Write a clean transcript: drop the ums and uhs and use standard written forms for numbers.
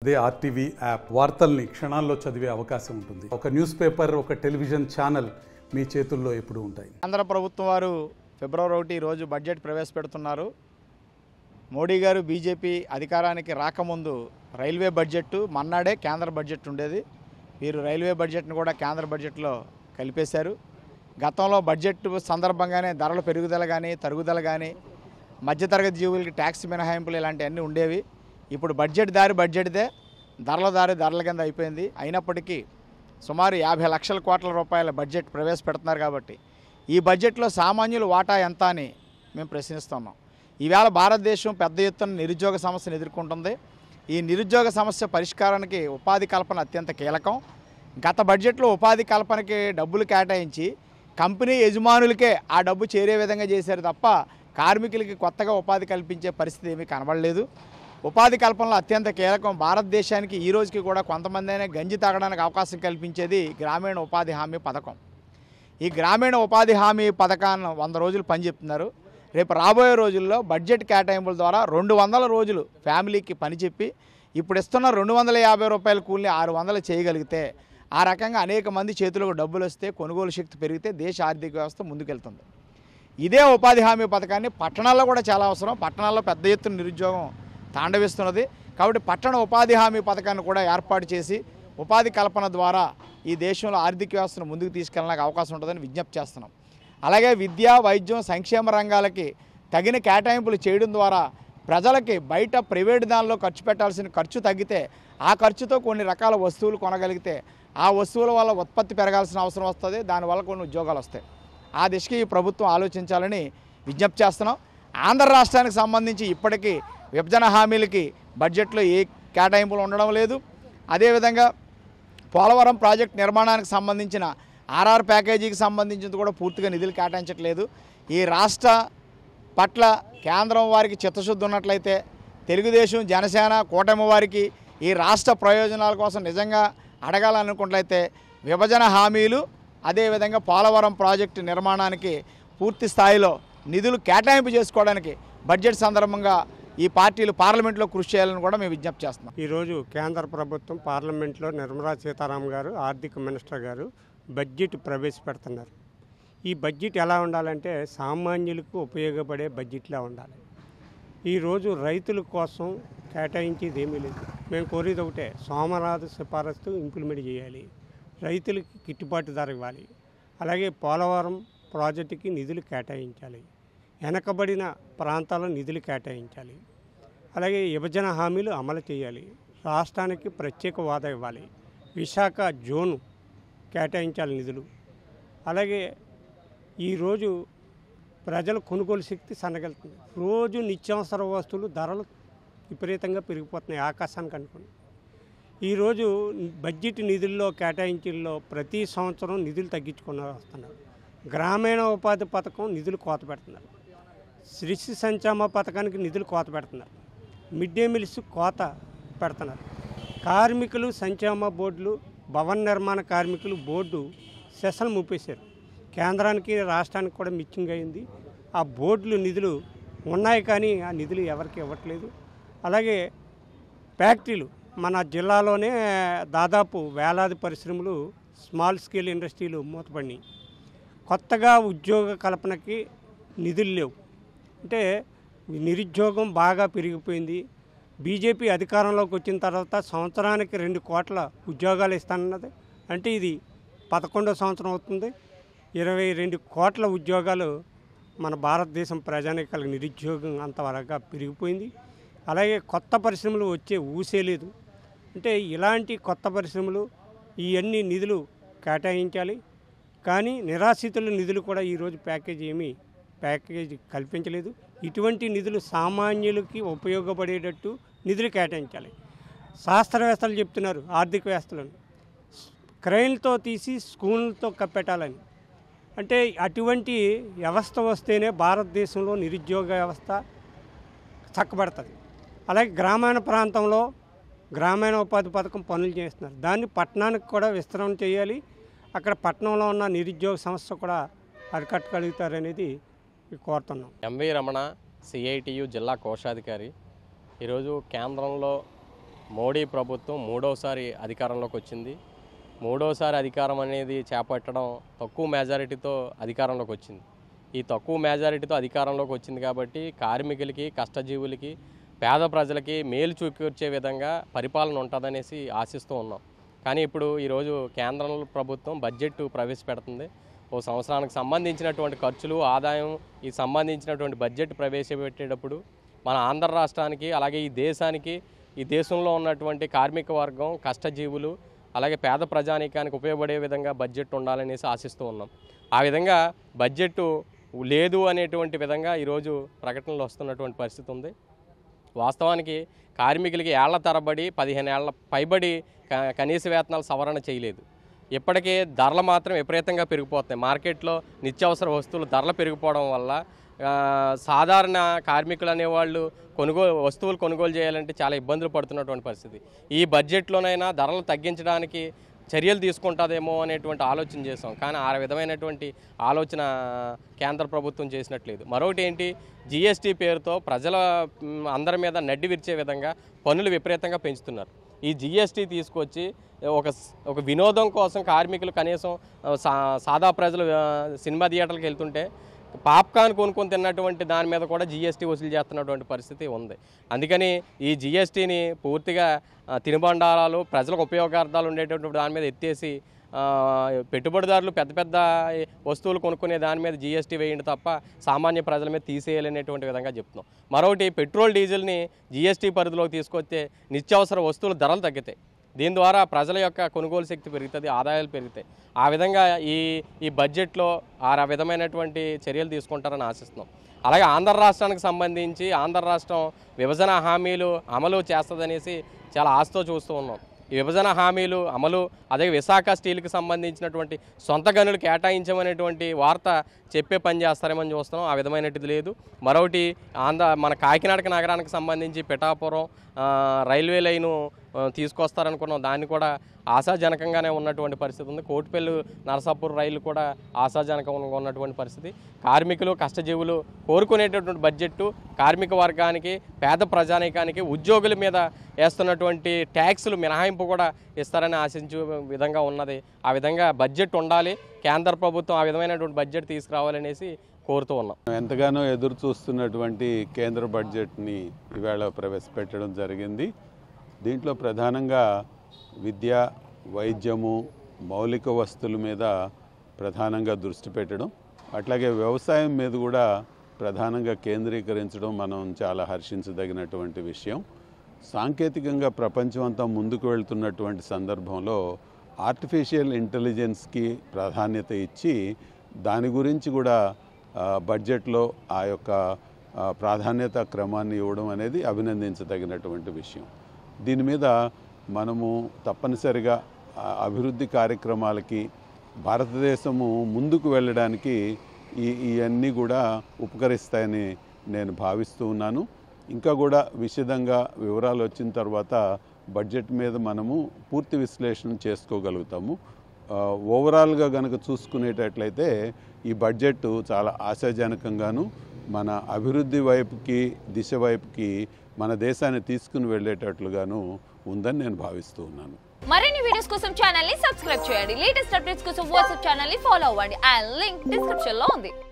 అదే RTV app వార్తల్ని క్షణాల్లో చదివే అవకాశం ఉంటుంది. ఒక న్యూస్ పేపర్, ఒక టెలివిజన్ ఛానల్ మీ చేతుల్లో ఎప్పుడూ ఉంటాయి. కేంద్ర ప్రభుత్వం వారు ఫిబ్రవరి 1 రోజు బడ్జెట్ ప్రవేశపెడుతున్నారు. మోడీ గారు బీజేపీ అధికారానికి రాకముందు రైల్వే బడ్జెట్ మన్నాడే కేంద్ర బడ్జెట్ ఉండేది. వీరు రైల్వే బడ్జెట్ను కూడా కేంద్ర బడ్జెట్లో కలిపేశారు. గతంలో బడ్జెట్ సందర్భంగానే ధరల పెరుగుదల కానీ తరుగుదల కానీ మధ్యతరగతి జీవులకి ట్యాక్స్ మినహాయింపులు ఇలాంటివన్నీ ఉండేవి. ఇప్పుడు బడ్జెట్ దారి బడ్జెట్దే, ధరల దారి ధరల కింద అయిపోయింది. అయినప్పటికీ సుమారు 50 లక్షల కోట్ల రూపాయల బడ్జెట్ ప్రవేశపెడుతున్నారు. కాబట్టి ఈ బడ్జెట్లో సామాన్యుల వాటా ఎంత అని మేము ప్రశ్నిస్తున్నాం. ఈవేళ భారతదేశం పెద్ద ఎత్తున నిరుద్యోగ సమస్యను ఎదుర్కొంటుంది. ఈ నిరుద్యోగ సమస్య పరిష్కారానికి ఉపాధి కల్పన అత్యంత కీలకం. గత బడ్జెట్లో ఉపాధి కల్పనకి డబ్బులు కేటాయించి కంపెనీ యజమానులకే ఆ డబ్బు చేరే విధంగా చేశారు తప్ప కార్మికులకి కొత్తగా ఉపాధి కల్పించే పరిస్థితి ఏమీ కనబడలేదు. ఉపాధి కల్పనలో అత్యంత కీలకం. భారతదేశానికి ఈ రోజుకి కూడా కొంతమంది అయినా గంజి తాగడానికి అవకాశం కల్పించేది గ్రామీణ ఉపాధి హామీ పథకం. ఈ గ్రామీణ ఉపాధి హామీ పథకాన్ని 100 రోజులు పనిచెప్తున్నారు. రేపు రాబోయే రోజుల్లో బడ్జెట్ కేటాయింపుల ద్వారా 200 రోజులు ఫ్యామిలీకి పని చెప్పి ఇప్పుడు ఇస్తున్న 250 రూపాయల కూలిని 600 చేయగలిగితే, ఆ రకంగా అనేక మంది చేతులకు డబ్బులు వస్తే, కొనుగోలు శక్తి పెరిగితే దేశ ఆర్థిక వ్యవస్థ ముందుకెళ్తుంది. ఇదే ఉపాధి హామీ పథకాన్ని పట్టణాల్లో కూడా చాలా అవసరం. పట్టణాల్లో పెద్ద ఎత్తున నిరుద్యోగం తాండవిస్తున్నది. కాబట్టి పట్టణ ఉపాధి హామీ పథకాన్ని కూడా ఏర్పాటు చేసి ఉపాధి కల్పన ద్వారా ఈ దేశంలో ఆర్థిక వ్యవస్థను ముందుకు తీసుకెళ్ళడానికి అవకాశం ఉంటుందని విజ్ఞప్తి చేస్తున్నాం. అలాగే విద్య, వైద్యం, సంక్షేమ రంగాలకి తగిన కేటాయింపులు చేయడం ద్వారా ప్రజలకి బయట ప్రైవేట్ దానిలో ఖర్చు పెట్టాల్సిన ఖర్చు తగ్గితే, ఆ ఖర్చుతో కొన్ని రకాల వస్తువులు కొనగలిగితే ఆ వస్తువుల వల్ల ఉత్పత్తి పెరగాల్సిన అవసరం వస్తుంది. దానివల్ల కొన్ని ఉద్యోగాలు వస్తాయి. ఆ దిశకి ఈ ప్రభుత్వం ఆలోచించాలని విజ్ఞప్తి చేస్తున్నాం. ఆంధ్ర రాష్ట్రానికి సంబంధించి ఇప్పటికీ విభజన హామీలకి బడ్జెట్లో ఏ కేటాయింపులు ఉండడం లేదు. అదేవిధంగా పోలవరం ప్రాజెక్టు నిర్మాణానికి సంబంధించిన ఆర్ఆర్ ప్యాకేజీకి సంబంధించింది కూడా పూర్తిగా నిధులు కేటాయించట్లేదు. ఈ రాష్ట్ర పట్ల కేంద్రం వారికి చిత్తశుద్ధి ఉన్నట్లయితే, తెలుగుదేశం, జనసేన కూటమి వారికి ఈ రాష్ట్ర ప్రయోజనాల కోసం నిజంగా అడగాలనుకున్నట్లయితే విభజన హామీలు, అదేవిధంగా పోలవరం ప్రాజెక్టు నిర్మాణానికి పూర్తి స్థాయిలో నిధులు కేటాయింపు చేసుకోవడానికి బడ్జెట్ సందర్భంగా ఈ పార్టీలు పార్లమెంట్లో కృషి చేయాలని కూడా మేము విజ్ఞప్తి చేస్తున్నాం. ఈరోజు కేంద్ర ప్రభుత్వం పార్లమెంట్లో నిర్మలా సీతారామన్ గారు, ఆర్థిక మినిస్టర్ గారు బడ్జెట్ ప్రవేశపెడుతున్నారు. ఈ బడ్జెట్ ఎలా ఉండాలంటే సామాన్యులకు ఉపయోగపడే బడ్జెట్లా ఉండాలి. ఈరోజు రైతుల కోసం కేటాయించేది ఏమీ లేదు. మేము కోరేది ఒకటే, సోమనాథ్ సిఫారసు ఇంప్లిమెంట్ చేయాలి, రైతులకి గిట్టుబాటు ధర ఇవ్వాలి, అలాగే పోలవరం ప్రాజెక్టుకి నిధులు కేటాయించాలి, వెనకబడిన ప్రాంతాల్లో నిధులు కేటాయించాలి, అలాగే విభజన హామీలు అమలు చేయాలి, రాష్ట్రానికి ప్రత్యేక హోదా ఇవ్వాలి, విశాఖ జోను కేటాయించాలి నిధులు. అలాగే ఈరోజు ప్రజల కొనుగోలు శక్తి సన్నగిలుతుంది. రోజు నిత్యావసర వస్తువులు ధరలు విపరీతంగా పెరిగిపోతున్నాయి, ఆకాశానికి అనుకుని. ఈరోజు బడ్జెట్ నిధుల్లో కేటాయించల్లో ప్రతి సంవత్సరం నిధులు తగ్గించుకుని వస్తున్నారు. గ్రామీణ ఉపాధి పథకం నిధులు కోత పెడుతున్నారు, శిశు సంక్షేమ పథకానికి నిధులు కోత పెడుతున్నారు, మిడ్ డే మీల్స్ కోత పెడుతున్నారు, కార్మికులు సంక్షేమ బోర్డులు, భవన నిర్మాణ కార్మికులు బోర్డు సెషన్ మూపేశారు. కేంద్రానికి రాష్ట్రానికి కూడా మిచ్చింగ్ అయింది. ఆ బోర్డులు నిధులు ఉన్నాయి కానీ ఆ నిధులు ఎవరికి ఇవ్వట్లేదు. అలాగే ఫ్యాక్టరీలు, మన జిల్లాలోనే దాదాపు వేలాది పరిశ్రమలు, స్మాల్ స్కేల్ ఇండస్ట్రీలు మూతపడినాయి. కొత్తగా ఉద్యోగ కల్పనకి నిధులు లేవు. అంటే నిరుద్యోగం బాగా పెరిగిపోయింది. బీజేపీ అధికారంలోకి వచ్చిన తర్వాత సంవత్సరానికి 2 కోట్ల ఉద్యోగాలు ఇస్తానన్నది. అంటే ఇది 11వ సంవత్సరం అవుతుంది. 22 కోట్ల ఉద్యోగాలు మన భారతదేశం ప్రజానీకాలకు నిరుద్యోగం అంతవరగా పెరిగిపోయింది. అలాగే కొత్త పరిశ్రమలు వచ్చే ఊసే లేదు. అంటే ఇలాంటి కొత్త పరిశ్రమలు ఇవన్నీ నిధులు కేటాయించాలి. కానీ నిరాశ్రితుల నిధులు కూడా ఈరోజు ప్యాకేజీ కల్పించలేదు. ఇటువంటి నిధులు సామాన్యులకి ఉపయోగపడేటట్టు నిధులు కేటాయించాలి. శాస్త్రవేత్తలు చెప్తున్నారు, ఆర్థిక వేత్తలను క్రెయిన్తో తీసి స్కూళ్ళతో కప్పెట్టాలని. అంటే అటువంటి వ్యవస్థ వస్తేనే భారతదేశంలో నిరుద్యోగ వ్యవస్థ చక్కబడుతుంది. అలాగే గ్రామీణ ప్రాంతంలో గ్రామీణ ఉపాధి పథకం పనులు చేస్తున్నారు. దాన్ని పట్టణానికి కూడా విస్తరణ చేయాలి. అక్కడ పట్టణంలో ఉన్న నిరుద్యోగ సమస్య కూడా అరికట్టగలుగుతారనేది కోరుతున్నాం. ఎంవి రమణ, సిఐటియు జిల్లా కోశాధికారి. ఈరోజు కేంద్రంలో మోడీ ప్రభుత్వం మూడోసారి అధికారంలోకి వచ్చింది. మూడోసారి అధికారం అనేది చేపట్టడం తక్కువ మెజారిటీతో అధికారంలోకి వచ్చింది. ఈ తక్కువ మెజారిటీతో అధికారంలోకి వచ్చింది కాబట్టి కార్మికులకి, కష్టజీవులకి, పేద ప్రజలకి మేలు చూకూర్చే విధంగా పరిపాలన ఉంటుందనేసి ఆశిస్తూ ఉన్నాం. కానీ ఇప్పుడు ఈరోజు కేంద్ర ప్రభుత్వం బడ్జెట్ ప్రవేశపెడుతుంది. ఓ సంవత్సరానికి సంబంధించినటువంటి ఖర్చులు, ఆదాయం ఈ సంబంధించినటువంటి బడ్జెట్ ప్రవేశపెట్టేటప్పుడు మన ఆంధ్ర రాష్ట్రానికి, అలాగే ఈ దేశానికి, ఈ దేశంలో ఉన్నటువంటి కార్మిక వర్గం, కష్టజీవులు, అలాగే పేద ప్రజానీకానికి ఉపయోగపడే విధంగా బడ్జెట్ ఉండాలనేసి ఆశిస్తూ ఉన్నాం. ఆ విధంగా బడ్జెట్ లేదు అనేటువంటి విధంగా ఈరోజు ప్రకటనలు వస్తున్నటువంటి పరిస్థితి ఉంది. వాస్తవానికి కార్మికులకి ఏళ్ల తరబడి 15 ఏళ్ల పైబడి కనీస వేతనాలు సవరణ చేయలేదు. ఇప్పటికే ధరలు మాత్రం విపరీతంగా పెరిగిపోతున్నాయి. మార్కెట్లో నిత్యావసర వస్తువులు ధరలు పెరిగిపోవడం వల్ల సాధారణ కార్మికులు అనేవాళ్ళు వస్తువులు కొనుగోలు చేయాలంటే చాలా ఇబ్బందులు పడుతున్నటువంటి పరిస్థితి. ఈ బడ్జెట్లోనైనా ధరలు తగ్గించడానికి చర్యలు తీసుకుంటుందేమో అనేటువంటి ఆలోచన చేసాం. కానీ ఆ విధమైనటువంటి ఆలోచన కేంద్ర ప్రభుత్వం చేసినట్లేదు. మరొకటి ఏంటి, జిఎస్టీ పేరుతో ప్రజల అందరి మీద నడ్డి విరిచే విధంగా పన్నులు విపరీతంగా పెంచుతున్నారు. ఈ జిఎస్టీ తీసుకొచ్చి ఒక వినోదం కోసం కార్మికులు, కనీసం సాదా ప్రజలు సినిమా థియేటర్లకు వెళ్తుంటే పాప్కార్న్ కొనుక్కొని తిన్నటువంటి దాని మీద కూడా జిఎస్టీ వసూలు చేస్తున్నటువంటి పరిస్థితి ఉంది. అందుకని ఈ జిఎస్టీని పూర్తిగా తినుబండారాలు, ప్రజలకు ఉపయోగార్థాలు ఉండేటటువంటి దాని మీద ఎత్తేసి పెట్టుబడిదారులు పెద్ద పెద్ద వస్తువులు కొనుక్కునే దాని మీద జిఎస్టీ వేయండి తప్ప సామాన్య ప్రజల మీద తీసేయాలనేటువంటి విధంగా చెప్తున్నాం. మరొకటి, పెట్రోల్ డీజిల్ని జిఎస్టీ పరిధిలోకి తీసుకొస్తే నిత్యావసర వస్తువుల ధరలు తగ్గుతాయి. దీని ద్వారా ప్రజల యొక్క కొనుగోలు శక్తి పెరుగుతుంది, ఆదాయాలు పెరుగుతాయి. ఆ విధంగా ఈ బడ్జెట్లో ఆ విధమైనటువంటి చర్యలు తీసుకుంటారని ఆశిస్తున్నాం. అలాగే ఆంధ్ర రాష్ట్రానికి సంబంధించి ఆంధ్ర రాష్ట్రం విభజన హామీలు అమలు చేస్తుందనేసి చాలా ఆశతో చూస్తూ ఉన్నాం. ఈ విభజన హామీలు అమలు, అదే విశాఖ స్టీల్కి సంబంధించినటువంటి సొంత గనులు కేటాయించమనేటువంటి వార్త చెప్పే పని చేస్తారేమని చూస్తున్నాం. ఆ విధమైనది లేదు. మరొకటి, మన కాకినాడ నగరానికి సంబంధించి పిఠాపురం రైల్వే లైను తీసుకొస్తారనుకున్నాం. దాన్ని కూడా ఆశాజనకంగానే ఉన్నటువంటి పరిస్థితి ఉంది. కోటిపల్లి నరసాపూర్ రైలు కూడా ఆశాజనకంగా ఉన్నటువంటి పరిస్థితి. కార్మికులు, కష్టజీవులు కోరుకునేటటువంటి బడ్జెట్టు కార్మిక వర్గానికి, పేద ప్రజానీకానికి, ఉద్యోగుల మీద వేస్తున్నటువంటి ట్యాక్సులు మినహాయింపు కూడా ఇస్తారని ఆశించే విధంగా ఉన్నది. ఆ విధంగా బడ్జెట్ ఉండాలి. కేంద్ర ప్రభుత్వం ఆ విధమైనటువంటి బడ్జెట్ తీసుకురావాలనేసి కోరుతూ ఉన్నాం. ఎంతగానో ఎదురు చూస్తున్నటువంటి కేంద్ర బడ్జెట్ని ఈవేళ ప్రవేశపెట్టడం జరిగింది. దీంట్లో ప్రధానంగా విద్య, వైద్యము, మౌలిక వస్తువుల మీద ప్రధానంగా దృష్టి పెట్టడం, అట్లాగే వ్యవసాయం మీద కూడా ప్రధానంగా కేంద్రీకరించడం మనం చాలా హర్షించదగినటువంటి విషయం. సాంకేతికంగా ప్రపంచం అంతా ముందుకు వెళ్తున్నటువంటి సందర్భంలో ఆర్టిఫిషియల్ ఇంటెలిజెన్స్కి ప్రాధాన్యత ఇచ్చి దాని గురించి కూడా బడ్జెట్లో ఆ యొక్క ప్రాధాన్యత క్రమాన్ని ఇవ్వడం అనేది అభినందించదగినటువంటి విషయం. దీని మీద మనము తప్పనిసరిగా అభివృద్ధి కార్యక్రమాలకి భారతదేశము ముందుకు వెళ్ళడానికి ఇవన్నీ కూడా ఉపకరిస్తాయని నేను భావిస్తూ ఉన్నాను. ఇంకా కూడా విశదంగా వివరాలు వచ్చిన తర్వాత బడ్జెట్ మీద మనము పూర్తి విశ్లేషణ చేసుకోగలుగుతాము. ఓవరాల్గా కనుక చూసుకునేటట్లయితే ఈ బడ్జెట్ చాలా ఆశాజనకంగాను మన అభివృద్ధి వైపుకి, దిశ వైపుకి మన దేశాన్ని తీసుకుని వెళ్ళేటట్లుగాను ఉందని నేను భావిస్తూ ఉన్నాను. మరిన్ని వీడియోస్ కోసం ఛానల్ ని సబ్స్క్రైబ్ చేయండి. లేటెస్ట్ అప్డేట్స్ కోసం వాట్సాప్ ఛానల్ ని ఫాలో అవ్వండి. ఆ లింక్ డిస్క్రిప్షన్ లో ఉంది.